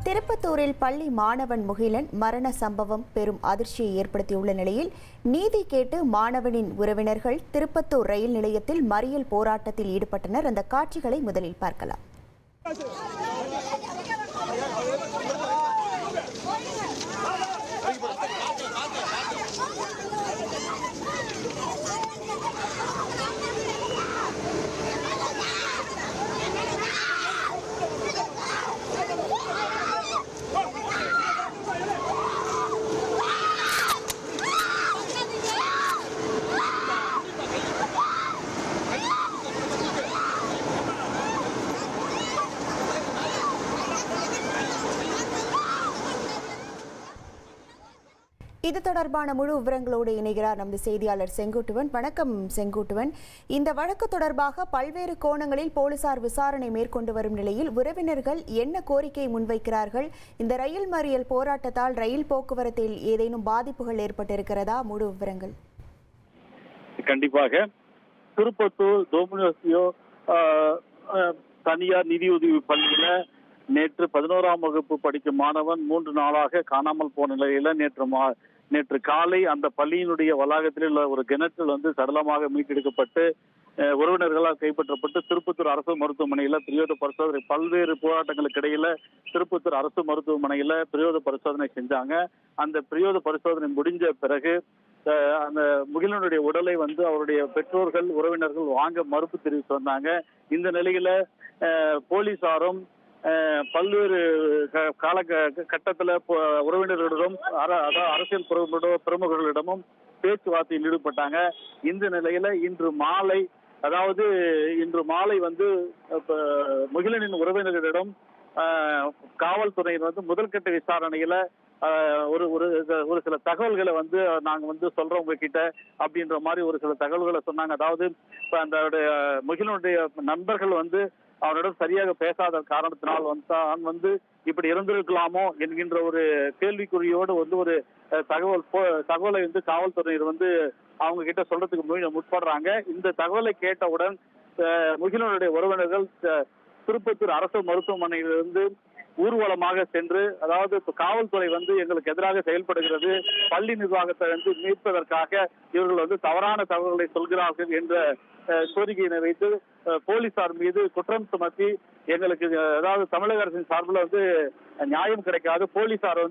திருப்பத்தூரில் பள்ளி மாணவன் முகிலன் மரண சம்பவம் பெரும் அதிர்ச்சியை ஏற்படுத்தியுள்ள நிலையில் நீதி கேட்டு மாணவனின் உறவினர்கள் திருப்பத்தூர் ரயில் நிலையத்தில் மறியல் போராட்டத்தில் ஈடுபட்டனர். அந்த காட்சிகளை முதலில் பார்க்கலாம். இது தொடர்பான முழு விவரங்களோடு இணைகிறார் நமது செய்தியாளர் செங்குட்டுவன். வணக்கம் செங்குட்டுவன். இந்த வழக்கு தொடர்பாக பல்வேறு கோணங்களில் போலீசார் விசாரணை மேற்கொண்டு வரும் நிலையில் உறவினர்கள் என்ன கோரிக்கையை முன்வைக்கிறார்கள்? இந்த ரயில் மறியல் போராட்டத்தால் ரயில் போக்குவரத்தில் ஏதேனும் பாதிப்புகள் ஏற்பட்டிருக்கிறதா? முழு விவரங்கள். கண்டிப்பாக திருப்பத்தூர் டோமினோசியோ தனியார் நிதியுதவி பள்ளியில நேற்று 11ஆம் வகுப்பு படிக்கும் மாணவன் 3 நாளாக காணாமல் போன நிலையில நேற்று காலை அந்த பள்ளியினுடைய வளாகத்தில் உள்ள ஒரு கிணற்றில் சடலமாக மீட்டெடுக்கப்பட்டு உறவினர்களால் கைப்பற்றப்பட்டு திருப்பத்தூர் அரசு மருத்துவமனையில பிரயோக பரிசோதனை, பல்வேறு போராட்டங்களுக்கு இடையில திருப்பத்தூர் அரசு மருத்துவமனையில பிரயோக பரிசோதனை செஞ்சாங்க. அந்த பிரயோக பரிசோதனை முடிஞ்ச பிறகு அந்த முகிலனுடைய உடலை அவருடைய பெற்றோர்கள் உறவினர்கள் வாங்க மறுப்பு தெரிவித்து வந்தாங்க. இந்த நிலையில போலீசாரும் பல்வேறு கட்டத்துல உறவினர்களிடம் அரசியல் பிரமுகர்களிடமும் பேச்சுவார்த்தையில் ஈடுபட்டாங்க. இந்த நிலையில இன்று மாலை முகிலனின் உறவினர்களிடம் காவல்துறையினர் முதல்கட்ட விசாரணையில ஒரு சில தகவல்களை நாங்க சொல்றோம் உங்ககிட்ட அப்படின்ற மாதிரி ஒரு சில தகவல்களை சொன்னாங்க. அதாவது அந்த முகிலனுடைய நண்பர்கள் அவனிடம் சரியாக பேசாத காரணத்தினால் தான் இப்படி இருந்திருக்கலாமோ என்கின்ற ஒரு கேள்விக்குறியோடு ஒரு தகவலை காவல்துறையினர் அவங்க கிட்ட சொல்றதுக்கு முற்படுறாங்க. இந்த தகவலை கேட்டவுடன் முகிலனுடைய உறவினர்கள் திருப்பத்தூர் அரசு மருத்துவமனையிலிருந்து ஊர்வலமாக சென்று, அதாவது காவல்துறை எங்களுக்கு எதிராக செயல்படுகிறது, பள்ளி நிர்வாகத்தை மீட்பதற்காக இவர்கள் தவறான தகவல்களை சொல்கிறார்கள் என்ற கோரிக்கையினை வைத்து போலீசார் மீது குற்றம் சுமத்தி எங்களுக்கு, அதாவது தமிழக அரசின் சார்பில் நியாயம் கிடைக்காது, போலீசார்